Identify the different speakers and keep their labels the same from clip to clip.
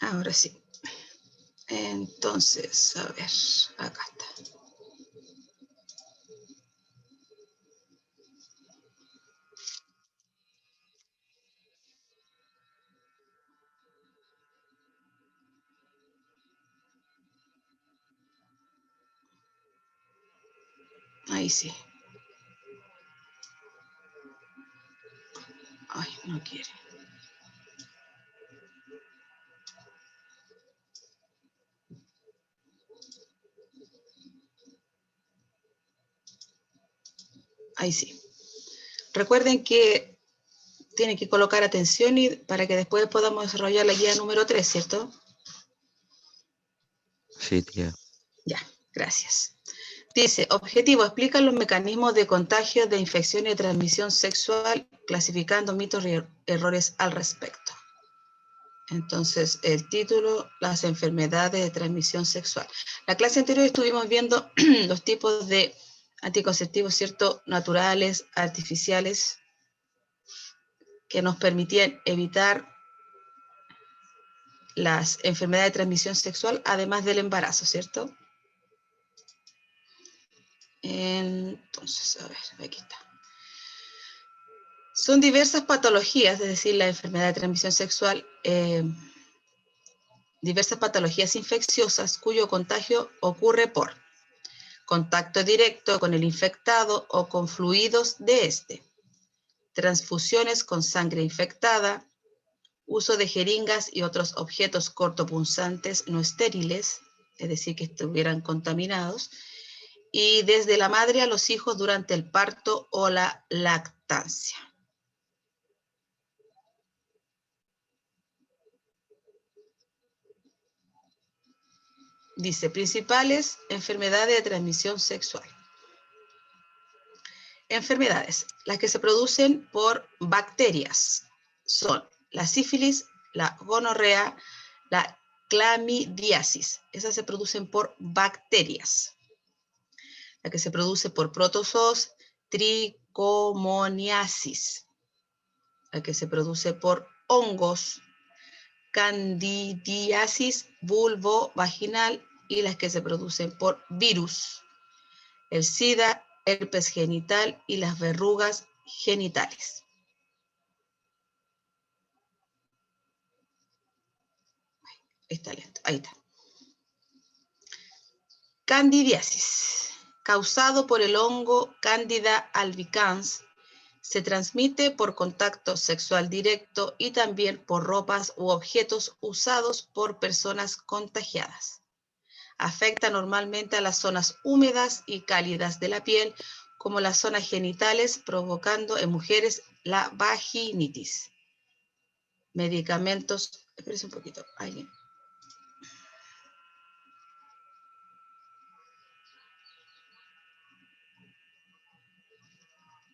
Speaker 1: Ahora sí. Entonces, a ver, acá está. Ahí sí. Ay, no quiere. Ahí sí. Recuerden que tienen que colocar atención y para que después podamos desarrollar la guía número 3, ¿cierto?
Speaker 2: Sí, tía.
Speaker 1: Ya, gracias. Dice, objetivo, explica los mecanismos de contagio de infección y de transmisión sexual, clasificando mitos y errores al respecto. Entonces, el título, las enfermedades de transmisión sexual. La clase anterior estuvimos viendo los tipos de anticonceptivos, ¿cierto? Naturales, artificiales, que nos permitían evitar las enfermedades de transmisión sexual, además del embarazo, ¿cierto? Entonces, a ver, aquí está. Son diversas patologías, es decir, la enfermedad de transmisión sexual, diversas patologías infecciosas cuyo contagio ocurre por contacto directo con el infectado o con fluidos de este, transfusiones con sangre infectada, uso de jeringas y otros objetos cortopunzantes no estériles, es decir, que estuvieran contaminados, y desde la madre a los hijos durante el parto o la lactancia. Dice, principales enfermedades de transmisión sexual. Enfermedades, las que se producen por bacterias, son la sífilis, la gonorrea, la clamidiasis. Esas se producen por bacterias. La que se produce por protozoos, tricomoniasis. La que se produce por hongos, candidiasis vulvovaginal, y las que se producen por virus, el SIDA, herpes genital y las verrugas genitales. Está lento, ahí está. Candidiasis, causado por el hongo Candida albicans, se transmite por contacto sexual directo y también por ropas u objetos usados por personas contagiadas. Afecta normalmente a las zonas húmedas y cálidas de la piel, como las zonas genitales, provocando en mujeres la vaginitis. Medicamentos, espérense un poquito, alguien.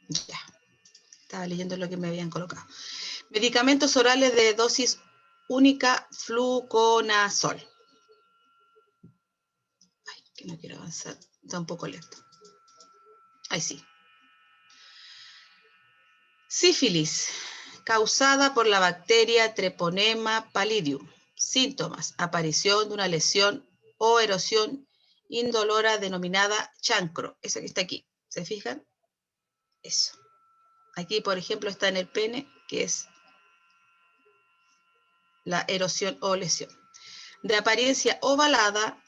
Speaker 1: Ya, estaba leyendo lo que me habían colocado. Medicamentos orales de dosis única, fluconazol. Ay, que no quiero avanzar, está un poco lento. Ahí sí. Sífilis, causada por la bacteria Treponema pallidum. Síntomas, aparición de una lesión o erosión indolora denominada chancro. Esa que está aquí, ¿se fijan? Eso. Aquí, por ejemplo, está en el pene, que es la erosión o lesión. De apariencia ovalada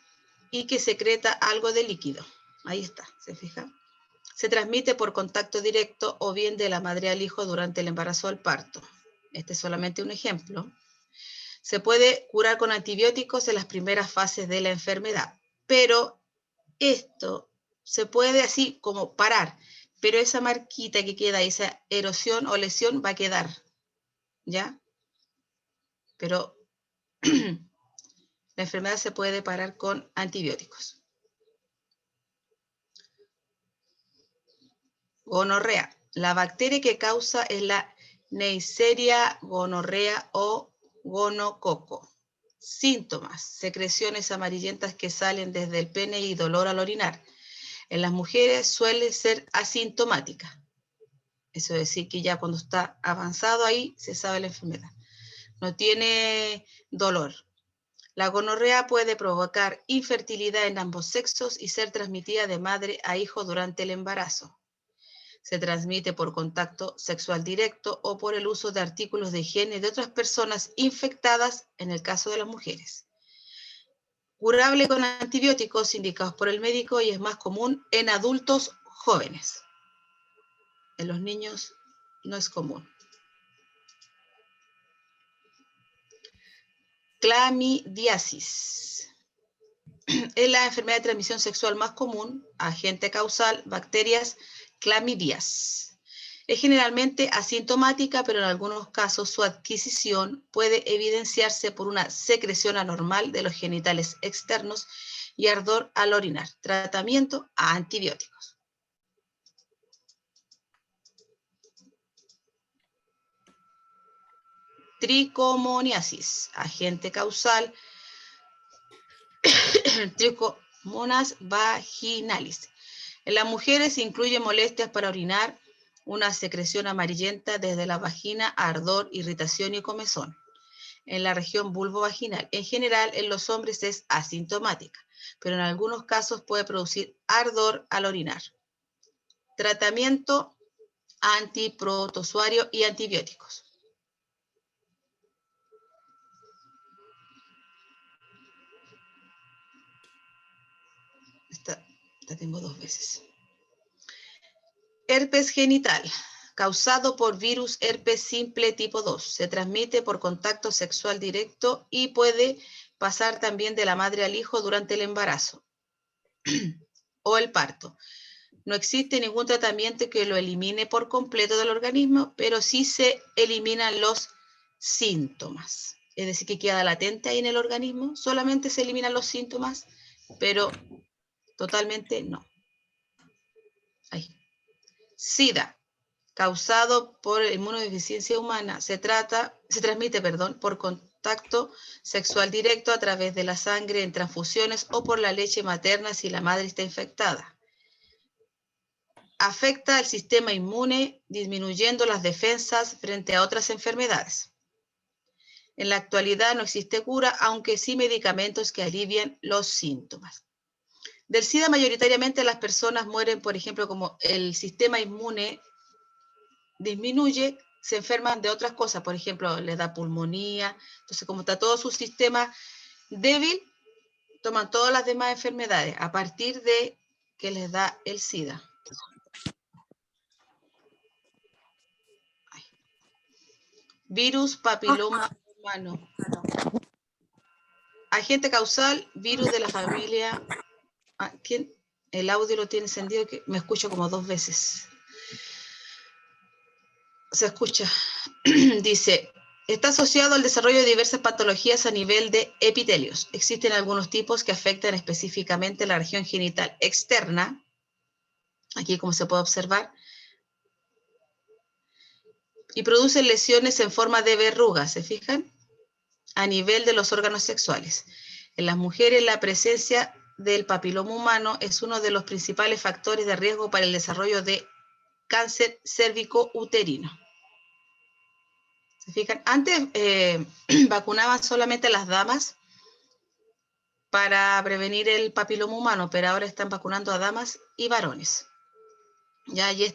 Speaker 1: y que secreta algo de líquido. Ahí está, ¿se fijan? Se transmite por contacto directo o bien de la madre al hijo durante el embarazo o el parto. Este es solamente un ejemplo. Se puede curar con antibióticos en las primeras fases de la enfermedad, pero esto se puede así como parar, pero esa marquita que queda, esa erosión o lesión va a quedar, ¿ya? Pero la enfermedad se puede parar con antibióticos. Gonorrea. La bacteria que causa es la Neisseria gonorrea o gonococo. Síntomas, secreciones amarillentas que salen desde el pene y dolor al orinar. En las mujeres suele ser asintomática. Eso es decir que ya cuando está avanzado ahí se sabe la enfermedad. No tiene dolor. La gonorrea puede provocar infertilidad en ambos sexos y ser transmitida de madre a hijo durante el embarazo. Se transmite por contacto sexual directo o por el uso de artículos de higiene de otras personas infectadas en el caso de las mujeres. Curable con antibióticos indicados por el médico y es más común en adultos jóvenes. En los niños no es común. Clamidiasis. Es la enfermedad de transmisión sexual más común, agente causal, bacterias, clamidias. Es generalmente asintomática, pero en algunos casos su adquisición puede evidenciarse por una secreción anormal de los genitales externos y ardor al orinar. Tratamiento a antibióticos. Tricomoniasis, agente causal, Trichomonas vaginalis. En las mujeres incluye molestias para orinar, una secreción amarillenta desde la vagina, ardor, irritación y comezón. En la región vulvovaginal. En general, en los hombres es asintomática, pero en algunos casos puede producir ardor al orinar. Tratamiento antiprotozoario y antibióticos. Esta tengo 2 veces. Herpes genital, causado por virus herpes simple tipo 2. Se transmite por contacto sexual directo y puede pasar también de la madre al hijo durante el embarazo o el parto. No existe ningún tratamiento que lo elimine por completo del organismo, pero sí se eliminan los síntomas. Es decir, que queda latente ahí en el organismo, solamente se eliminan los síntomas, pero totalmente no. Ahí. SIDA, causado por inmunodeficiencia humana, se transmite por contacto sexual directo a través de la sangre en transfusiones o por la leche materna si la madre está infectada. Afecta al sistema inmune, disminuyendo las defensas frente a otras enfermedades. En la actualidad no existe cura, aunque sí medicamentos que alivian los síntomas. Del SIDA mayoritariamente las personas mueren, por ejemplo, como el sistema inmune disminuye, se enferman de otras cosas, por ejemplo, les da pulmonía, entonces como está todo su sistema débil, toman todas las demás enfermedades a partir de que les da el SIDA. Virus papiloma humano. Agente causal, virus de la familia. ¿Quién? El audio lo tiene encendido, que me escucho como 2 veces. Se escucha. Dice, está asociado al desarrollo de diversas patologías a nivel de epitelios. Existen algunos tipos que afectan específicamente la región genital externa. Aquí, como se puede observar. Y producen lesiones en forma de verrugas, ¿se fijan? A nivel de los órganos sexuales. En las mujeres, la presencia del papiloma humano es uno de los principales factores de riesgo para el desarrollo de cáncer cérvico-uterino. ¿Se fijan? Antes vacunaban solamente a las damas para prevenir el papiloma humano, pero ahora están vacunando a damas y varones. Ya, y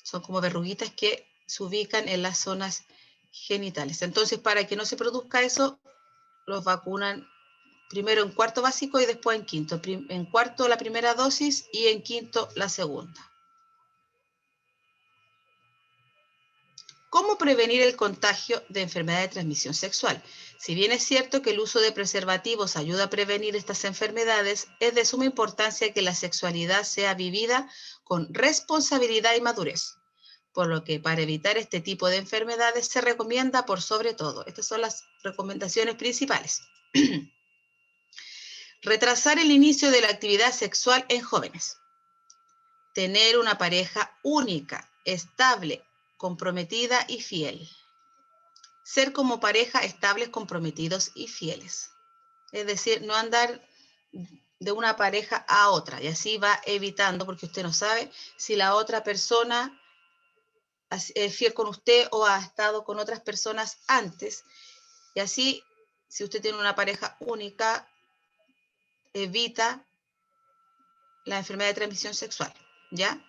Speaker 1: son como verruguitas que se ubican en las zonas genitales. Entonces, para que no se produzca eso, los vacunan primero en cuarto básico y después en quinto. En cuarto la primera dosis y en quinto la segunda. ¿Cómo prevenir el contagio de enfermedad de transmisión sexual? Si bien es cierto que el uso de preservativos ayuda a prevenir estas enfermedades, es de suma importancia que la sexualidad sea vivida con responsabilidad y madurez. Por lo que para evitar este tipo de enfermedades se recomienda por sobre todo, estas son las recomendaciones principales. Retrasar el inicio de la actividad sexual en jóvenes. Tener una pareja única, estable, comprometida y fiel. Ser como pareja estables, comprometidos y fieles. Es decir, no andar de una pareja a otra y así va evitando, porque usted no sabe si la otra persona es fiel con usted o ha estado con otras personas antes y así si usted tiene una pareja única, evita la enfermedad de transmisión sexual, ¿ya?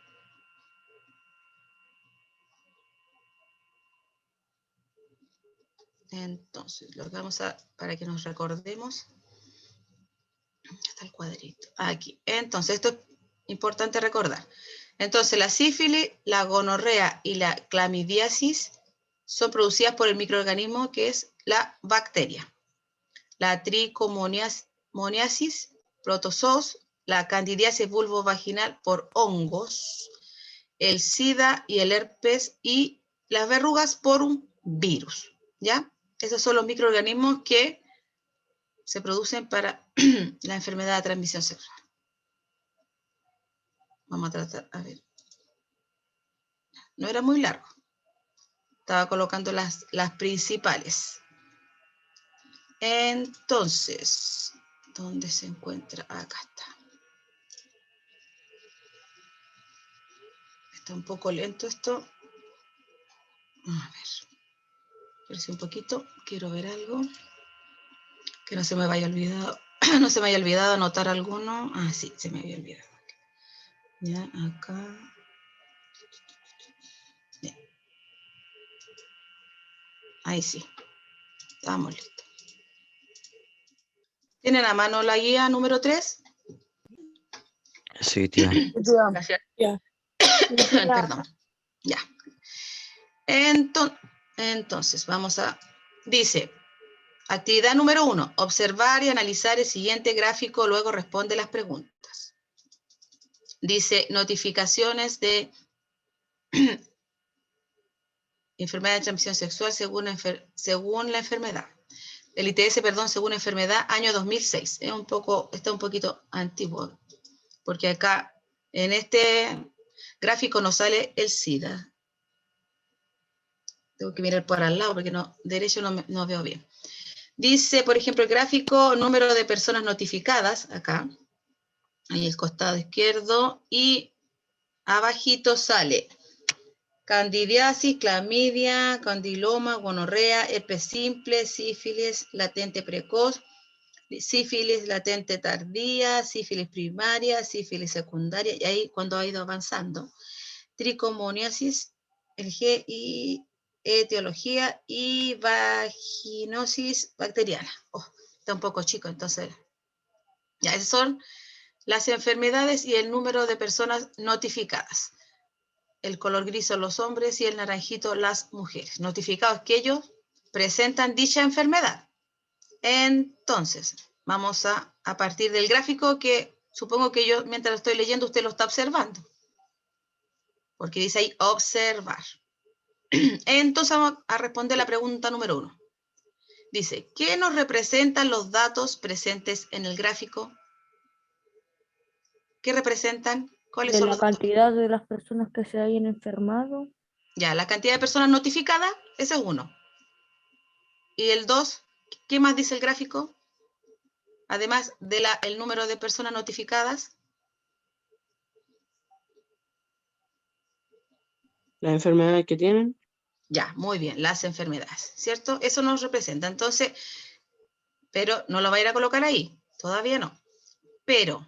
Speaker 1: Entonces, lo que vamos a, para que nos recordemos, está el cuadrito, aquí. Entonces, esto es importante recordar. Entonces, la sífilis, la gonorrea y la clamidiasis son producidas por el microorganismo que es la bacteria. La tricomoniasis, protozoos, la candidiasis vulvovaginal por hongos, el SIDA y el herpes y las verrugas por un virus, ¿ya? Esos son los microorganismos que se producen para la enfermedad de transmisión sexual. Vamos a tratar, a ver. No era muy largo. Estaba colocando las principales. Entonces, ¿dónde se encuentra? Acá está. Está un poco lento esto. A ver. Espérese un poquito. Quiero ver algo. Que no se me vaya olvidado. No se me haya olvidado anotar alguno. Ah, sí, se me había olvidado. Ya, acá. Bien. Ahí sí. Estamos listos. ¿Tienen a mano la guía número 3?
Speaker 2: Sí, tía.
Speaker 1: Gracias.
Speaker 3: Ya.
Speaker 1: Perdón. Ya. Entonces, vamos a... Dice, actividad número 1, observar y analizar el siguiente gráfico, luego responde las preguntas. Dice, notificaciones de enfermedad de transmisión sexual según la enfermedad. El ITS, perdón, según enfermedad, año 2006. Está un poquito antiguo, porque acá, en este gráfico nos sale el SIDA. Tengo que mirar por al lado, porque no, derecho no veo bien. Dice, por ejemplo, el gráfico, número de personas notificadas, acá, ahí el costado izquierdo, y abajito sale candidiasis, clamidia, condiloma, gonorrea, herpes simple, sífilis latente precoz, sífilis latente tardía, sífilis primaria, sífilis secundaria, y ahí cuando ha ido avanzando, tricomoniasis, el G y etiología y vaginosis bacteriana. Oh, está un poco chico, entonces. Ya, esas son las enfermedades y el número de personas notificadas. El color gris son los hombres y el naranjito las mujeres. Notificados que ellos presentan dicha enfermedad. Entonces, vamos a partir del gráfico que supongo que yo, mientras lo estoy leyendo, usted lo está observando. Porque dice ahí observar. Entonces vamos a responder la pregunta número 1. Dice, ¿qué nos representan los datos presentes en el gráfico? ¿Qué representan? ¿Cuáles son
Speaker 3: La
Speaker 1: los datos?
Speaker 3: cantidad de las personas que se hayan enfermado.
Speaker 1: Ya, la cantidad de personas notificadas, ese es 1. Y el 2, ¿qué más dice el gráfico? Además del número de personas notificadas.
Speaker 4: La enfermedad que tienen.
Speaker 1: Ya, muy bien, las enfermedades, ¿cierto? Eso nos representa. Entonces, pero no lo va a ir a colocar ahí, todavía no. Pero,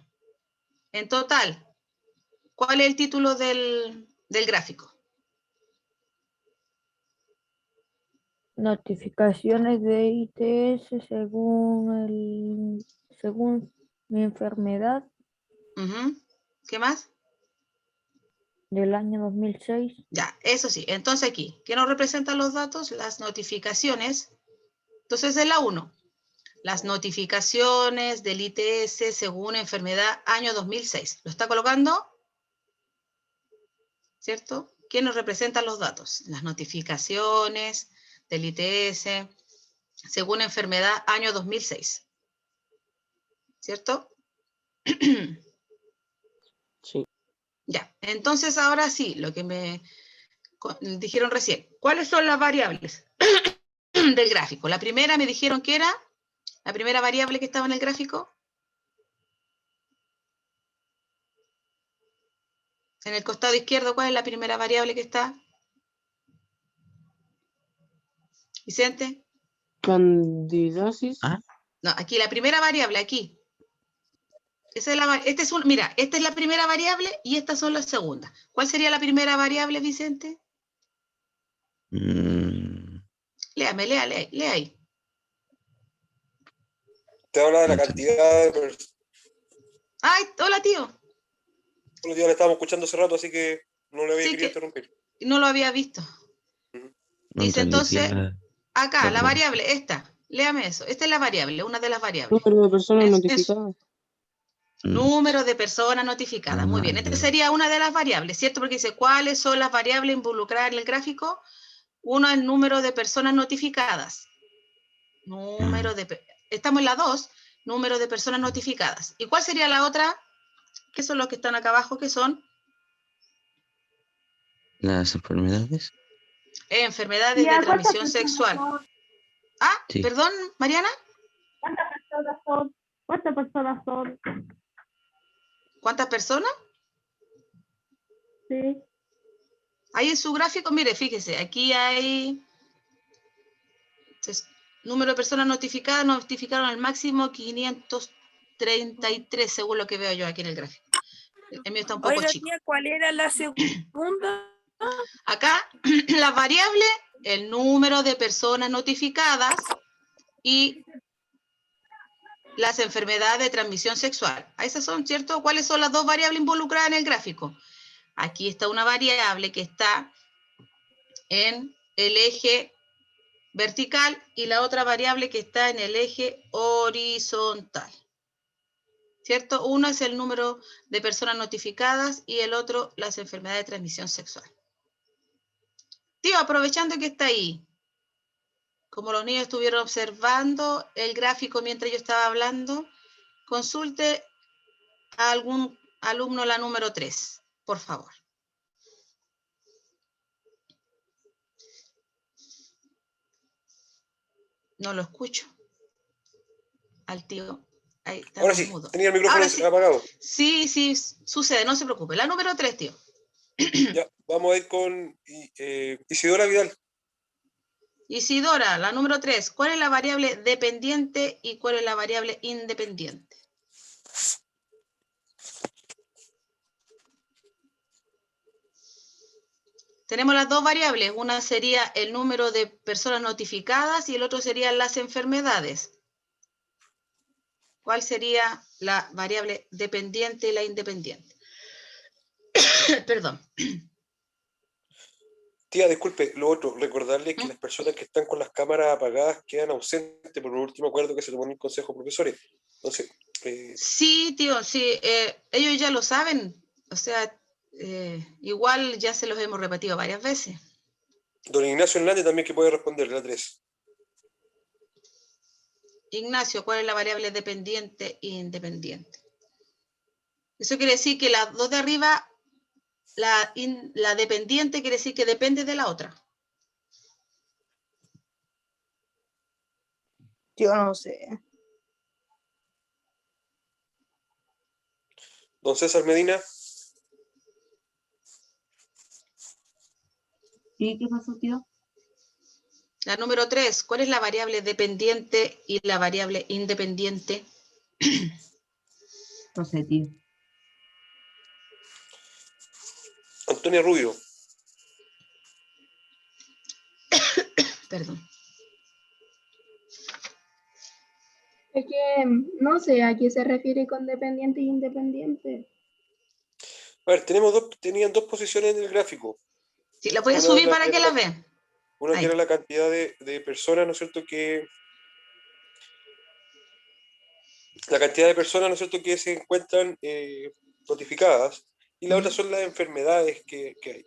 Speaker 1: en total, ¿cuál es el título del gráfico?
Speaker 3: Notificaciones de ITS según mi enfermedad
Speaker 1: ¿Qué más?
Speaker 3: del año 2006.
Speaker 1: Ya, eso sí. Entonces aquí, ¿qué nos representan los datos? Las notificaciones. Entonces es la 1. Las notificaciones del ITS según enfermedad año 2006. ¿Lo está colocando? ¿Cierto? ¿Qué nos representan los datos? Las notificaciones del ITS según enfermedad año 2006. ¿Cierto?
Speaker 4: Sí.
Speaker 1: Ya, entonces ahora sí, lo que me dijeron recién. ¿Cuáles son las variables del gráfico? La primera me dijeron que era, la primera variable que estaba en el gráfico. En el costado izquierdo, ¿cuál es la primera variable que está? Vicente.
Speaker 4: Candidiasis.
Speaker 2: Ah,
Speaker 1: No, aquí la primera variable, aquí. Mira, esta es la primera variable y estas son las segundas. ¿Cuál sería la primera variable, Vicente?
Speaker 2: mm,
Speaker 1: Léame, lea ahí.
Speaker 5: Te habla de la
Speaker 2: no
Speaker 5: cantidad de personas.
Speaker 1: Ay, hola, tío.
Speaker 5: Bueno, ya le estábamos escuchando hace rato, así que no le había
Speaker 1: Sí,
Speaker 5: querido
Speaker 1: que
Speaker 5: interrumpir.
Speaker 1: no lo había visto.
Speaker 5: Ujú.
Speaker 1: Dice
Speaker 2: entendí
Speaker 1: entonces,
Speaker 2: bien
Speaker 1: acá,
Speaker 2: la
Speaker 1: la
Speaker 2: pregunta.
Speaker 1: variable, esta. Léame eso. Esta es la variable, una de las variables.
Speaker 4: Número de personas
Speaker 1: Es
Speaker 4: notificadas.
Speaker 1: número de personas notificadas. Muy bien. Esta
Speaker 2: Ya.
Speaker 1: sería una de las variables, ¿cierto? Porque dice, ¿cuáles son las variables involucradas en el gráfico? Uno es el número de personas notificadas. Estamos en la 2, número de personas notificadas. ¿Y cuál sería la otra? ¿Qué son los que están acá abajo? ¿Qué son?
Speaker 2: Las enfermedades.
Speaker 1: Enfermedades de transmisión sexual. Ah,
Speaker 2: Sí.
Speaker 1: perdón, Mariana.
Speaker 3: ¿Cuántas personas son? ¿Cuántas personas son?
Speaker 1: ¿Cuántas personas?
Speaker 3: Sí.
Speaker 1: Ahí en su gráfico, mire, fíjese, aquí hay número de personas notificadas, notificaron al máximo 533, según lo que veo yo aquí en el gráfico. El mío está un poco
Speaker 6: Oiga,
Speaker 1: chico.
Speaker 6: tía, ¿cuál era la segunda?
Speaker 1: Acá, las variables, el número de personas notificadas y las enfermedades de transmisión sexual. Esas son, ¿cierto? ¿Cuáles son las dos variables involucradas en el gráfico? Aquí está una variable que está en el eje vertical y la otra variable que está en el eje horizontal. ¿Cierto? Uno es el número de personas notificadas y el otro las enfermedades de transmisión sexual. Tío, aprovechando que está ahí, como los niños estuvieron observando el gráfico mientras yo estaba hablando, consulte a algún alumno la número 3, por favor. No lo escucho. Al tío. Ahí
Speaker 5: Ahora
Speaker 1: estamos
Speaker 5: sí,
Speaker 1: mudos.
Speaker 5: tenía el micrófono
Speaker 1: Ahora sí.
Speaker 5: apagado.
Speaker 1: Sí, sí, sucede, no se preocupe. La número 3, tío.
Speaker 5: Ya, vamos a ir con Isidora Vidal.
Speaker 1: Isidora, la número 3. ¿Cuál es la variable dependiente y cuál es la variable independiente? Tenemos las dos variables. Una sería el número de personas notificadas y el otro serían las enfermedades. ¿Cuál sería la variable dependiente y la independiente? Perdón.
Speaker 5: Tía, disculpe, lo otro, recordarles que las personas que están con las cámaras apagadas quedan ausentes por el último acuerdo que se tomó en el Consejo de Profesores. Entonces,
Speaker 1: Sí, tío, sí. Ellos ya lo saben. O sea, igual ya se los hemos repetido varias veces.
Speaker 5: don Ignacio Hernández también que puede responder, la 3.
Speaker 1: Ignacio, ¿cuál es la variable dependiente e independiente? Eso quiere decir que las dos de arriba, la dependiente quiere decir que depende de la otra.
Speaker 6: Yo no sé.
Speaker 5: Don César Medina.
Speaker 7: ¿Sí? ¿Qué pasó, tío?
Speaker 1: La número 3, ¿cuál es la variable dependiente y la variable independiente?
Speaker 7: No sé, tío.
Speaker 5: Antonia Rubio.
Speaker 1: Perdón.
Speaker 8: Es que no sé a qué se refiere con dependiente e independiente.
Speaker 5: A ver, tenían dos posiciones en el gráfico.
Speaker 1: Sí, la voy a
Speaker 5: Una,
Speaker 1: subir para que la vean.
Speaker 5: una que
Speaker 1: Ahí.
Speaker 5: era la cantidad de personas, ¿no es cierto?, la cantidad de personas, ¿no es cierto?, que se encuentran notificadas, y la otra son las enfermedades que hay.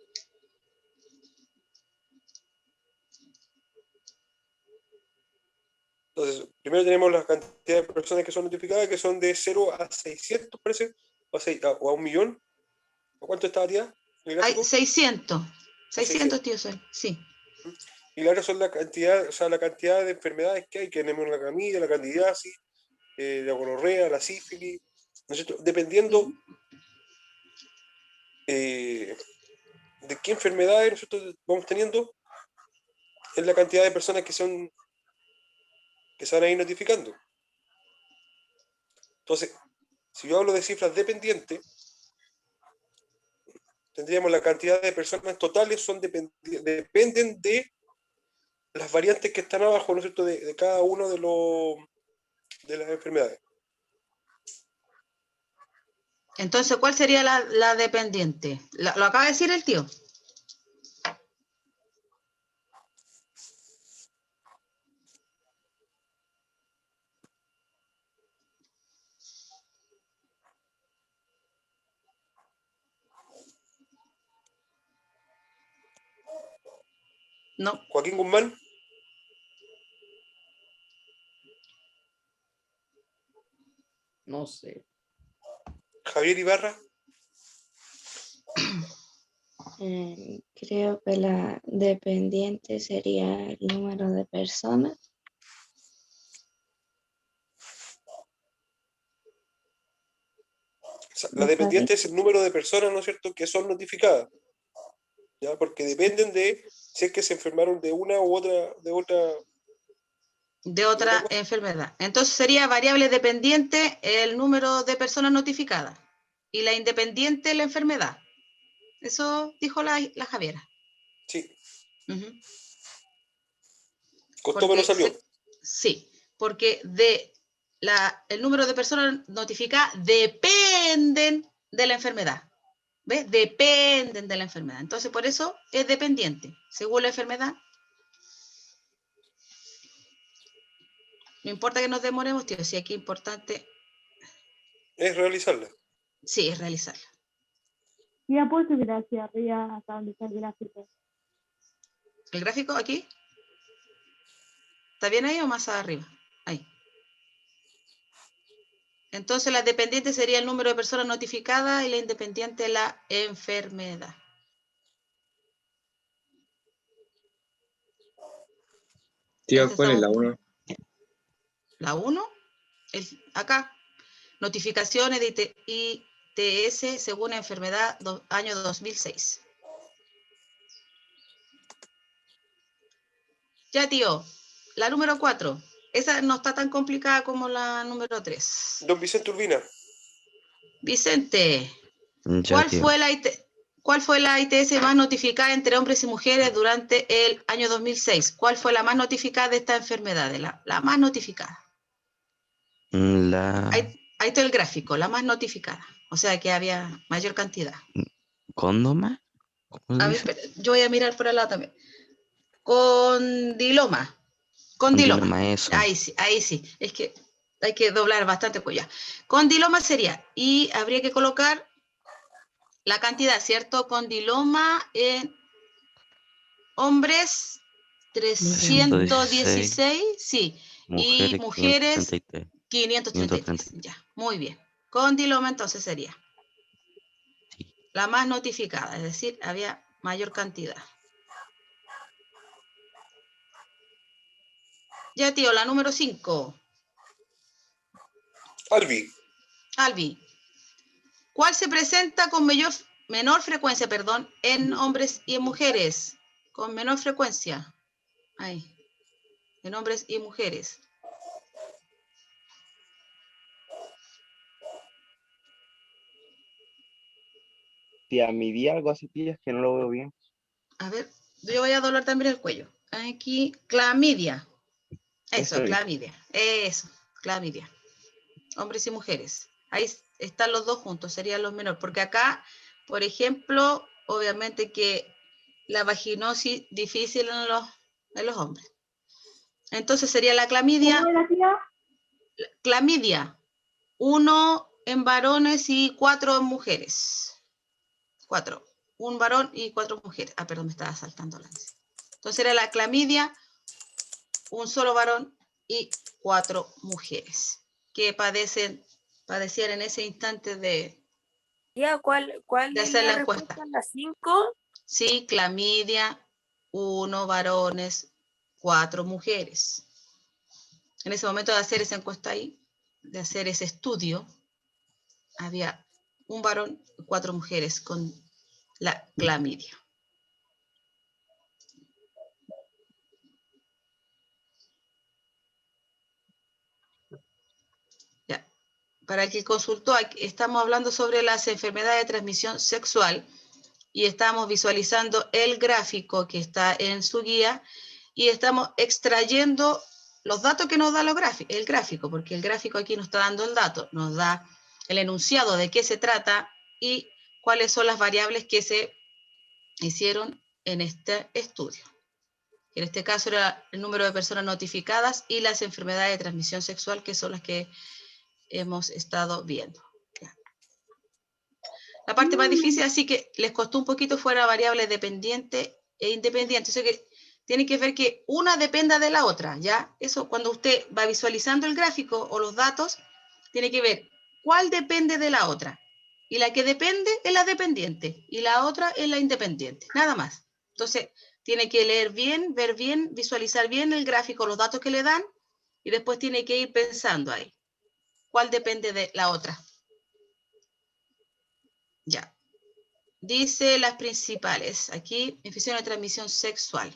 Speaker 5: Entonces, primero tenemos la cantidad de personas que son notificadas, que son de 0 a 600, parece, o a 1.000.000. ¿A cuánto estaba, tía, en el
Speaker 1: Hay
Speaker 5: gráfico?
Speaker 1: 600.
Speaker 5: A
Speaker 1: 600, tío Sol. Sí.
Speaker 5: Y la otra son la cantidad, o sea, la cantidad de enfermedades que hay, que tenemos la camilla, la candidiasis, la gonorrea, la sífilis, ¿no es cierto? Dependiendo de qué enfermedades nosotros vamos teniendo, es la cantidad de personas que son que se van a ir notificando. Entonces, si yo hablo de cifras dependientes, tendríamos la cantidad de personas totales dependen de las variantes que están abajo, ¿no es cierto?, de cada uno de las enfermedades.
Speaker 1: Entonces, ¿cuál sería la dependiente? ¿Lo acaba de decir el tío? No.
Speaker 5: Joaquín Guzmán,
Speaker 7: No sé.
Speaker 5: Javier Ibarra,
Speaker 9: Creo que la dependiente sería el número de personas.
Speaker 5: la dependiente es el número de personas, ¿no es cierto?, que son notificadas, ¿ya? Porque dependen de si es que se enfermaron de una u otra,
Speaker 1: De otra
Speaker 5: cosa.
Speaker 1: enfermedad. Entonces sería variable dependiente el número de personas notificadas y la independiente la enfermedad. Eso dijo la Javiera.
Speaker 5: Sí,
Speaker 1: Ujú.
Speaker 5: costó me lo salió.
Speaker 1: Sí, porque el número de personas notificadas dependen de la enfermedad. ¿Ves? Dependen de la enfermedad. Entonces, por eso es dependiente. Según la enfermedad, no importa que nos demoremos, tío, si aquí es importante,
Speaker 5: Es realizarla.
Speaker 1: sí, es realizarla.
Speaker 3: Ya puedo subir hacia arriba hasta donde está el gráfico.
Speaker 1: ¿El gráfico aquí? ¿Está bien ahí o más arriba? Ahí. Entonces, la dependiente sería el número de personas notificadas y la independiente la enfermedad.
Speaker 10: Tío, ¿cuál es la 1?
Speaker 1: La 1, acá, notificaciones de ITS según enfermedad año 2006. Ya, tío, la número 4. Esa no está tan complicada como la número 3.
Speaker 5: Don Vicente Urbina.
Speaker 1: Vicente,
Speaker 2: Ya,
Speaker 1: ¿cuál
Speaker 2: tío.
Speaker 1: fue la ITS más notificada entre hombres y mujeres durante el año 2006? ¿Cuál fue la más notificada de esta enfermedad? La más notificada. Ahí está el gráfico, la más notificada. O sea que había mayor cantidad.
Speaker 2: ¿Cóndoma? ¿Cómo se
Speaker 1: A ver,
Speaker 2: dice?
Speaker 1: espera, yo voy a mirar por el lado también. Condiloma.
Speaker 2: Condiloma, eso.
Speaker 1: Ahí sí. Es que hay que doblar bastante, pues ya. Condiloma sería, y habría que colocar la cantidad, ¿cierto? Condiloma en hombres 316, sí, y
Speaker 2: Mujeres
Speaker 1: mujeres
Speaker 2: 533.
Speaker 1: 533, ya, muy bien. Condiloma entonces sería
Speaker 2: Sí.
Speaker 1: la más notificada, es decir, había mayor cantidad. Ya, tío, la número 5. Albi, ¿cuál se presenta con menor frecuencia, en hombres y en mujeres? Con menor frecuencia. Ahí. En hombres y mujeres.
Speaker 10: Tía, mi día algo así, tía, es que no lo veo bien.
Speaker 1: A ver, yo voy a doblar también el cuello. Aquí, clamidia. Eso,
Speaker 10: Eso es.
Speaker 1: clamidia. Eso, clamidia. Hombres y mujeres. Ahí están los dos juntos, serían los menores. Porque acá, por ejemplo, obviamente que la vaginosis difícil en los hombres. Entonces sería la clamidia.
Speaker 3: ¿Cómo era, tía?
Speaker 1: Clamidia. 1 en varones y 4 en mujeres. 4. Un varón y 4 mujeres. Ah, perdón, me estaba saltando la. Entonces era la clamidia, un solo varón y 4 mujeres que padecían en ese instante de
Speaker 6: Ya, ¿cuál es
Speaker 1: hacer
Speaker 6: la
Speaker 1: la encuesta.
Speaker 6: respuesta? ¿La 5?
Speaker 1: Sí, clamidia, 1 varones, 4 mujeres. En ese momento de hacer esa encuesta ahí, de hacer ese estudio, había un varón y 4 mujeres con la clamidia. para el que consultó, estamos hablando sobre las enfermedades de transmisión sexual y estamos visualizando el gráfico que está en su guía y estamos extrayendo los datos que nos da el gráfico, porque el gráfico aquí nos está dando el dato, nos da el enunciado de qué se trata y cuáles son las variables que se hicieron en este estudio. En este caso era el número de personas notificadas y las enfermedades de transmisión sexual, que son las que hemos estado viendo. Ya. La parte más difícil, así que les costó un poquito, fuera variable dependiente e independiente. O sea que tiene que ver que una dependa de la otra, ¿ya? Eso cuando usted va visualizando el gráfico o los datos, tiene que ver cuál depende de la otra. Y la que depende es la dependiente y la otra es la independiente, nada más. Entonces, tiene que leer bien, ver bien, visualizar bien el gráfico, los datos que le dan, y después tiene que ir pensando ahí. ¿Cuál depende de la otra? Ya. Dice las principales. Aquí, infección de transmisión sexual.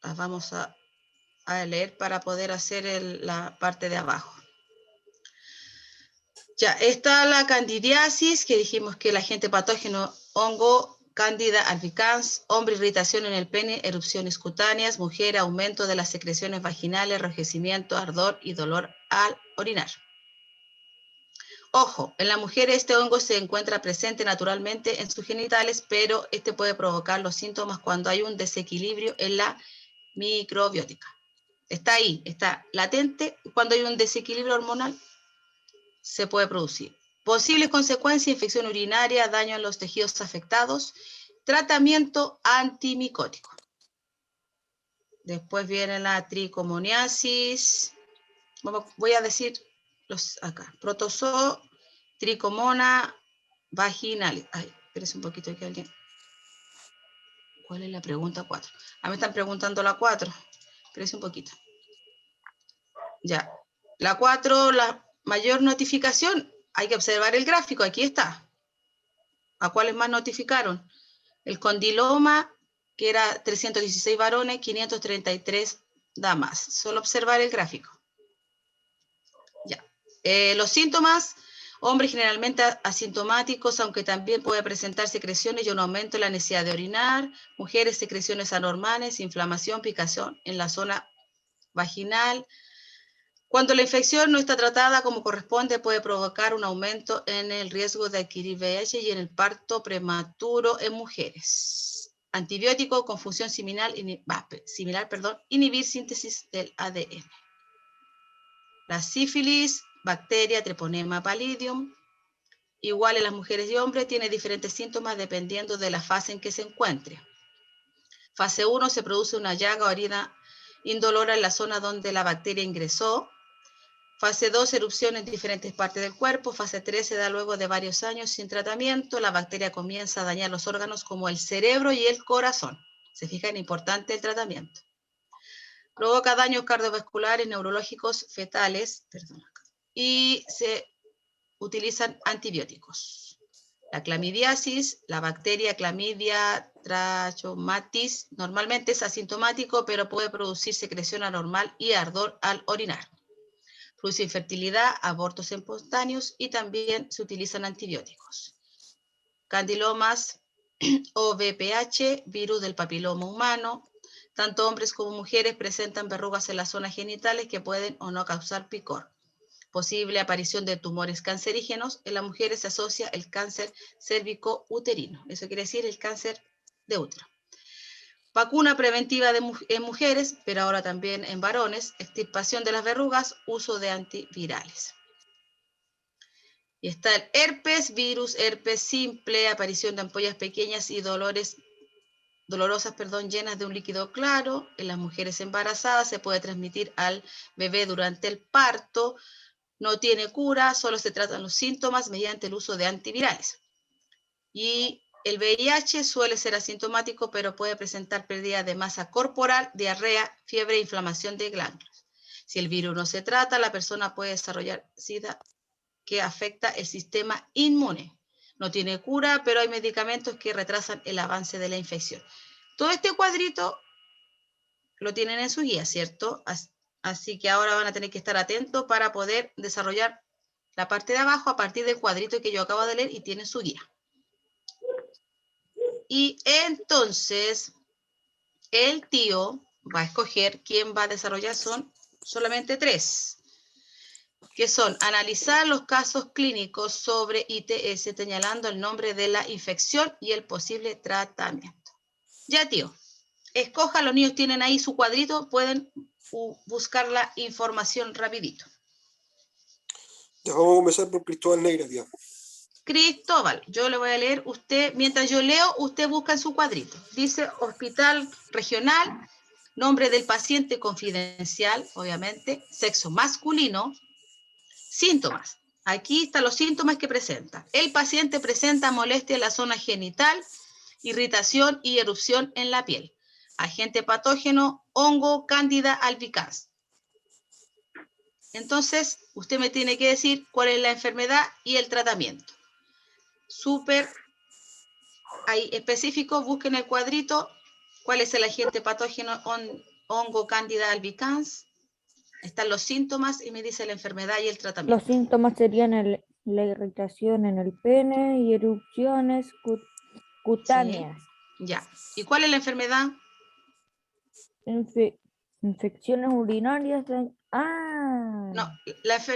Speaker 1: Las vamos a leer para poder hacer la parte de abajo. Ya, está la candidiasis, que dijimos que el agente patógeno hongo, Candida albicans, hombre, irritación en el pene, erupciones cutáneas, mujer, aumento de las secreciones vaginales, enrojecimiento, ardor y dolor al orinar. Ojo, en la mujer este hongo se encuentra presente naturalmente en sus genitales, pero este puede provocar los síntomas cuando hay un desequilibrio en la microbiótica. Está ahí, está latente. Cuando hay un desequilibrio hormonal, se puede producir. Posibles consecuencias, infección urinaria, daño en los tejidos afectados, tratamiento antimicótico. Después viene la tricomoniasis. Voy a decir los acá. Protozoo, tricomona, vaginalis. Ay, espérese un poquito que alguien. ¿Cuál es la pregunta 4? A mí me están preguntando la 4. Espérese un poquito. Ya. La 4, la mayor notificación. Hay que observar el gráfico, aquí está. ¿A cuáles más notificaron? El condiloma, que era 316 varones, 533 damas. Solo observar el gráfico. Ya. Los síntomas, hombres generalmente asintomáticos, aunque también puede presentar secreciones y un aumento en la necesidad de orinar. Mujeres, secreciones anormales, inflamación, picazón en la zona vaginal. Cuando la infección no está tratada como corresponde, puede provocar un aumento en el riesgo de adquirir VIH y en el parto prematuro en mujeres. Antibiótico con función similar, inhibir síntesis del ADN. La sífilis, bacteria, treponema pallidum, igual en las mujeres y hombres, tiene diferentes síntomas dependiendo de la fase en que se encuentre. Fase 1, se produce una llaga o herida indolora en la zona donde la bacteria ingresó. Fase 2, erupción en diferentes partes del cuerpo. Fase 3, se da luego de varios años sin tratamiento. La bacteria comienza a dañar los órganos como el cerebro y el corazón. Se fijan, importante el tratamiento. Provoca daños cardiovasculares, neurológicos, fetales, y se utilizan antibióticos. La clamidiasis, la bacteria Clamidia trachomatis, normalmente es asintomático, pero puede producir secreción anormal y ardor al orinar. Produce infertilidad, abortos espontáneos y también se utilizan antibióticos. Candilomas o VPH, virus del papiloma humano. Tanto hombres como mujeres presentan verrugas en las zonas genitales que pueden o no causar picor. Posible aparición de tumores cancerígenos. En las mujeres se asocia el cáncer cérvico-uterino. Eso quiere decir el cáncer de útero. Vacuna preventiva en mujeres, pero ahora también en varones, extirpación de las verrugas, uso de antivirales. Y está el herpes, virus, herpes simple, aparición de ampollas pequeñas y dolorosas, llenas de un líquido claro. En las mujeres embarazadas se puede transmitir al bebé durante el parto. No tiene cura, solo se tratan los síntomas mediante el uso de antivirales. Y el VIH suele ser asintomático, pero puede presentar pérdida de masa corporal, diarrea, fiebre e inflamación de glándulas. Si el virus no se trata, la persona puede desarrollar SIDA, que afecta el sistema inmune. No tiene cura, pero hay medicamentos que retrasan el avance de la infección. Todo este cuadrito lo tienen en su guía, ¿cierto? Así que ahora van a tener que estar atentos para poder desarrollar la parte de abajo a partir del cuadrito que yo acabo de leer y tienen su guía. Y entonces, el tío va a escoger quién va a desarrollar, son solamente 3, que son analizar los casos clínicos sobre ITS, señalando el nombre de la infección y el posible tratamiento. Ya, tío, escoja, los niños tienen ahí su cuadrito, pueden buscar la información rapidito.
Speaker 5: Ya vamos a comenzar por Cristóbal Neira, tía.
Speaker 1: Cristóbal, yo le voy a leer, usted, mientras yo leo, usted busca en su cuadrito. Dice Hospital Regional, nombre del paciente confidencial, obviamente, sexo masculino, síntomas. Aquí están los síntomas que presenta. El paciente presenta molestia en la zona genital, irritación y erupción en la piel. Agente patógeno, hongo, cándida albicans. Entonces, usted me tiene que decir cuál es la enfermedad y el tratamiento. Súper ahí específico, busquen el cuadrito, cuál es el agente patógeno, hongo, cándida albicans. Están los síntomas y me dice la enfermedad y el tratamiento.
Speaker 11: Los síntomas serían la irritación en el pene y erupciones cutáneas.
Speaker 1: Sí, ya. ¿Y cuál es la enfermedad?
Speaker 11: Infecciones urinarias.
Speaker 1: No,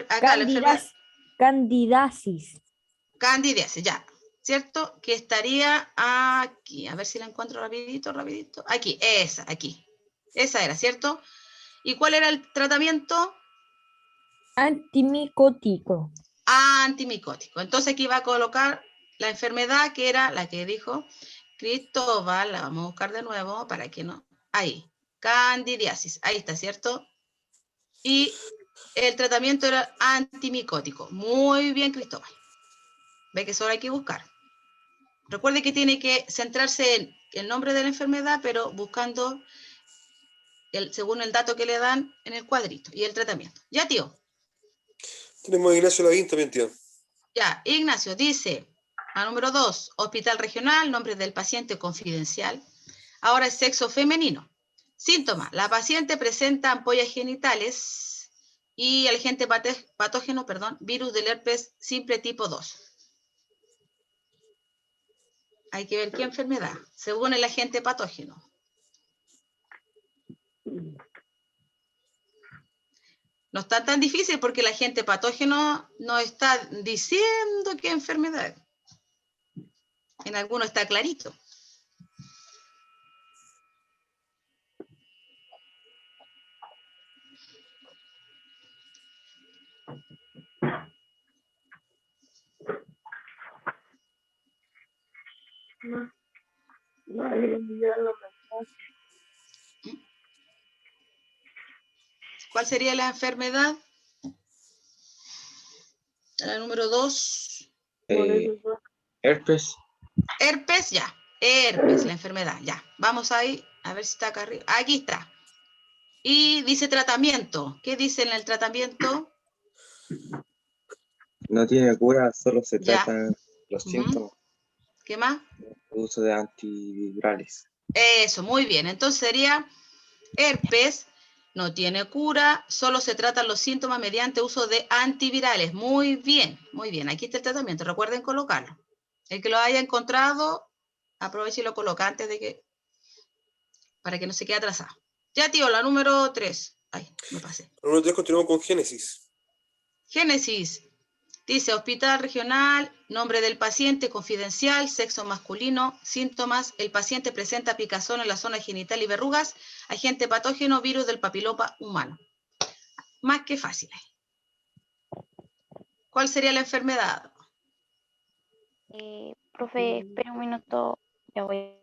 Speaker 1: acá la enfermedad.
Speaker 11: Candidiasis.
Speaker 1: Candidiasis, ya. ¿Cierto? Que estaría aquí. A ver si la encuentro rapidito. Aquí, aquí. Esa era, ¿cierto? ¿Y cuál era el tratamiento?
Speaker 11: Antimicótico.
Speaker 1: Antimicótico. Entonces aquí va a colocar la enfermedad que era la que dijo Cristóbal. La vamos a buscar de nuevo para que no. Ahí. Candidiasis. Ahí está, ¿cierto? Y el tratamiento era antimicótico. Muy bien, Cristóbal. Ve que solo hay que buscar. Recuerde que tiene que centrarse en el nombre de la enfermedad, pero buscando según el dato que le dan en el cuadrito y el tratamiento. Ya, tío.
Speaker 5: Tenemos a Ignacio Lavín también, tío.
Speaker 1: Ya, Ignacio dice, a número 2, Hospital Regional, nombre del paciente confidencial. Ahora es sexo femenino. Síntoma, la paciente presenta ampollas genitales y el agente patógeno, virus del herpes simple tipo 2. Hay que ver qué enfermedad, según el agente patógeno. No está tan difícil porque el agente patógeno no está diciendo qué enfermedad. En algunos está clarito. ¿Cuál sería la enfermedad? La número 2.
Speaker 10: Herpes.
Speaker 1: Herpes, ya. Herpes, la enfermedad, ya. Vamos ahí, a ver si está acá arriba. Aquí está. Y dice tratamiento. ¿Qué dice en el tratamiento?
Speaker 10: No tiene cura, solo se tratan los síntomas.
Speaker 1: ¿Qué más?
Speaker 10: El uso de antivirales.
Speaker 1: Eso, muy bien. Entonces sería herpes, no tiene cura, solo se tratan los síntomas mediante uso de antivirales. Muy bien, muy bien. Aquí está el tratamiento. Recuerden colocarlo. El que lo haya encontrado, aproveche y lo coloca antes de que, para que no se quede atrasado. Ya, tío, la número 3. Ay, me pasé.
Speaker 5: La número 3 continuamos con Génesis.
Speaker 1: Génesis. Dice Hospital Regional, nombre del paciente confidencial, sexo masculino, síntomas, el paciente presenta picazón en la zona genital y verrugas, agente patógeno, virus del papiloma humano. Más que fácil. ¿Cuál sería la enfermedad?
Speaker 12: Profe, espera un minuto, ya voy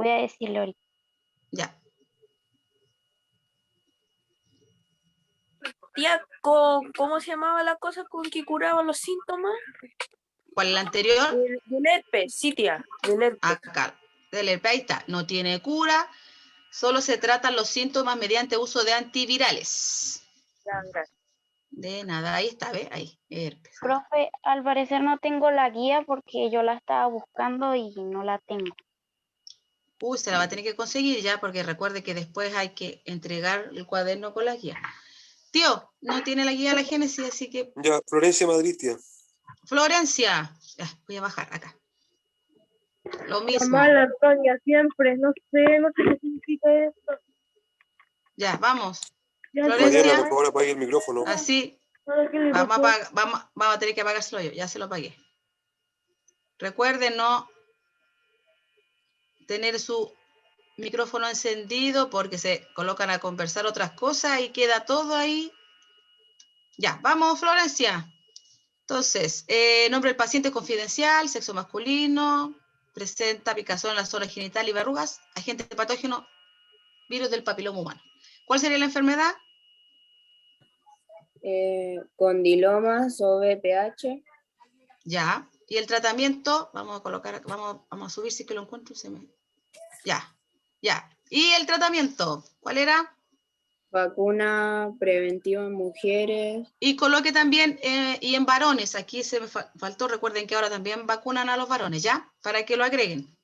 Speaker 12: a decirle ahorita.
Speaker 1: Ya.
Speaker 6: Tía, ¿cómo se llamaba la cosa con que curaba los síntomas?
Speaker 1: ¿Cuál es la anterior?
Speaker 6: Del herpes, sí, tía, del herpes.
Speaker 1: Acá, del herpes, ahí está. No tiene cura, solo se tratan los síntomas mediante uso de antivirales. De nada, ahí está, ¿ve? Ahí, herpes.
Speaker 12: Profe, al parecer no tengo la guía porque yo la estaba buscando y no la tengo.
Speaker 1: Se la va a tener que conseguir ya, porque recuerde que después hay que entregar el cuaderno con la guía. Tío, no tiene la guía de la Génesis, así que...
Speaker 5: Ya, Florencia Madrid, tía.
Speaker 1: Florencia. Ya, voy a bajar acá. Lo mismo.
Speaker 3: Mamá, Antonia, siempre. No sé qué significa esto.
Speaker 1: Ya, vamos.
Speaker 3: Ya,
Speaker 5: Mariana,
Speaker 1: Florencia,
Speaker 5: por favor, apague el micrófono.
Speaker 1: así.
Speaker 3: ahora que me
Speaker 1: Vamos
Speaker 3: pasó.
Speaker 1: vamos a tener que apagárselo yo. Ya se lo apagué. Recuerden no tener su micrófono encendido porque se colocan a conversar otras cosas y queda todo ahí. Ya, vamos, Florencia. Entonces, nombre del paciente confidencial, sexo masculino, presenta picazón en la zona genital y verrugas, agente patógeno, virus del papiloma humano. ¿Cuál sería la enfermedad?
Speaker 9: Condilomas o VPH.
Speaker 1: Ya. Y el tratamiento, vamos a colocar, vamos a subir si que lo encuentro. Ya, ya. Y el tratamiento, ¿cuál era?
Speaker 9: Vacuna preventiva en mujeres.
Speaker 1: Y coloque también, y en varones, aquí se me faltó, recuerden que ahora también vacunan a los varones, ¿ya? Para que lo agreguen.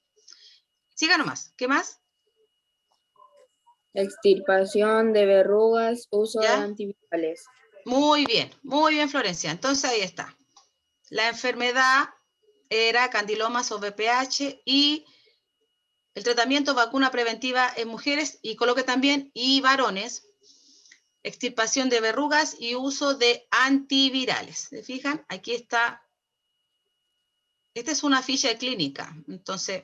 Speaker 1: Siga nomás, ¿qué más?
Speaker 9: Extirpación de verrugas, uso de
Speaker 1: ¿Ya?
Speaker 9: antivirales.
Speaker 1: Muy bien, Florencia. Entonces ahí está. La enfermedad era candilomas o VPH y el tratamiento vacuna preventiva en mujeres y coloque también y varones, extirpación de verrugas y uso de antivirales. ¿Se fijan? Aquí está. Esta es una ficha clínica. Entonces,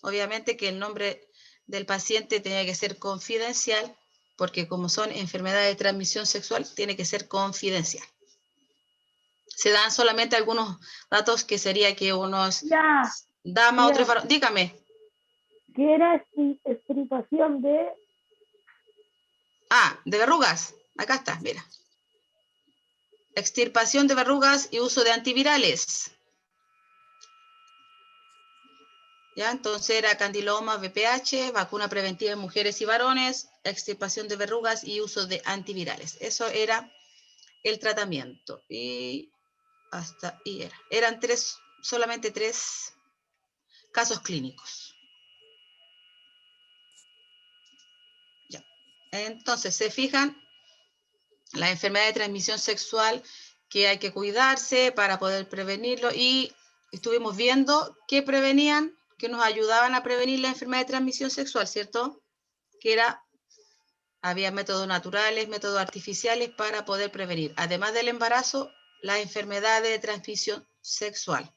Speaker 1: obviamente que el nombre del paciente tiene que ser confidencial porque como son enfermedades de transmisión sexual, tiene que ser confidencial. Se dan solamente algunos datos que sería que uno es
Speaker 3: Ya.
Speaker 1: dama,
Speaker 3: Ya.
Speaker 1: otro es varón. Dígame.
Speaker 3: ¿Qué era extirpación de?
Speaker 1: Ah, de verrugas. Acá está, mira. Extirpación de verrugas y uso de antivirales. ¿Ya? Entonces era candiloma, VPH, vacuna preventiva en mujeres y varones, extirpación de verrugas y uso de antivirales. Eso era el tratamiento. Y hasta ahí era. Eran solamente 3 casos clínicos. Ya. Entonces, se fijan, la enfermedad de transmisión sexual que hay que cuidarse para poder prevenirlo y estuvimos viendo que prevenían, que nos ayudaban a prevenir la enfermedad de transmisión sexual, ¿cierto? Que había métodos naturales, métodos artificiales para poder prevenir, además del embarazo, la enfermedad de transmisión sexual.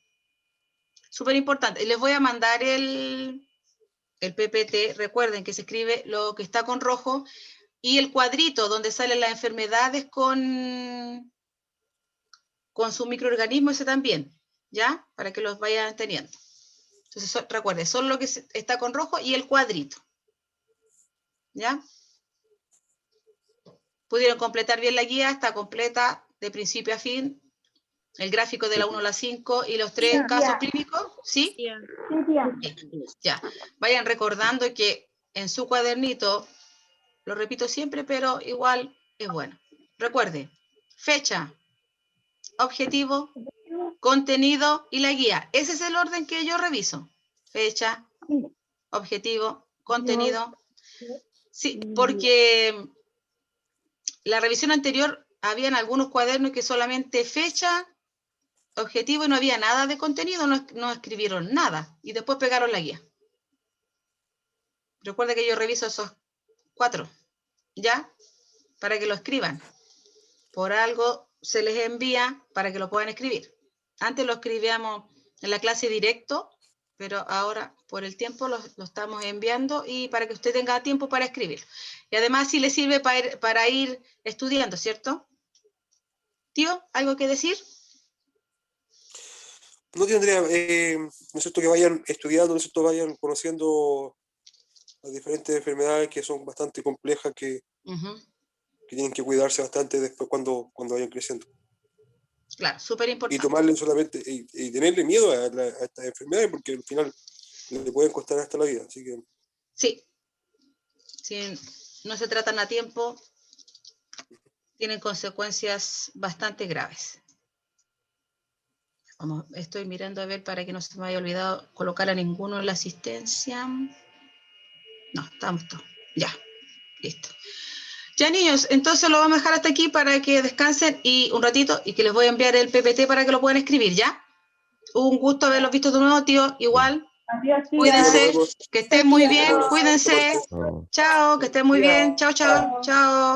Speaker 1: Súper importante. Les voy a mandar el PPT, recuerden que se escribe lo que está con rojo, y el cuadrito donde salen las enfermedades con su microorganismo, ese también, ¿ya? Para que los vayan teniendo. Entonces, recuerden, solo lo que está con rojo y el cuadrito, ¿ya? Pudieron completar bien la guía, está completa de principio a fin, el gráfico de la 1 a la 5 y los 3 casos clínicos, ¿sí? Ya, vayan recordando que en su cuadernito, lo repito siempre, pero igual es bueno. Recuerde, fecha, objetivo, contenido y la guía. Ese es el orden que yo reviso. Fecha, objetivo, contenido. Sí, porque la revisión anterior habían algunos cuadernos que solamente fecha, objetivo y no había nada de contenido, no escribieron nada y después pegaron la guía. Recuerda que yo reviso esos 4, ¿ya? Para que lo escriban. Por algo se les envía para que lo puedan escribir. Antes lo escribíamos en la clase directo, pero ahora por el tiempo lo estamos enviando y para que usted tenga tiempo para escribir. Y además sí le sirve para ir estudiando, ¿cierto? Tío, ¿algo que decir?
Speaker 5: No tendría, ¿no es cierto? Que vayan estudiando, ¿no es cierto? Vayan conociendo las diferentes enfermedades que son bastante complejas, que tienen que cuidarse bastante después cuando vayan creciendo.
Speaker 1: Claro, súper importante.
Speaker 5: Y tomarle solamente, y tenerle miedo a estas enfermedades, porque al final le pueden costar hasta la vida. Así que...
Speaker 1: Sí. Si no se tratan a tiempo, tienen consecuencias bastante graves. Estoy mirando a ver para que no se me haya olvidado colocar a ninguno en la asistencia. No, estamos todos. Ya, listo. Ya, niños, entonces lo vamos a dejar hasta aquí para que descansen y un ratito y que les voy a enviar el PPT para que lo puedan escribir, ¿ya? Un gusto haberlos visto de nuevo, tío. Igual.
Speaker 3: Adiós, tía.
Speaker 1: Cuídense, que estén muy bien,
Speaker 5: Gracias.
Speaker 1: cuídense.
Speaker 2: Chao.
Speaker 1: Chao, que estén muy bien. Chao, chao, chao.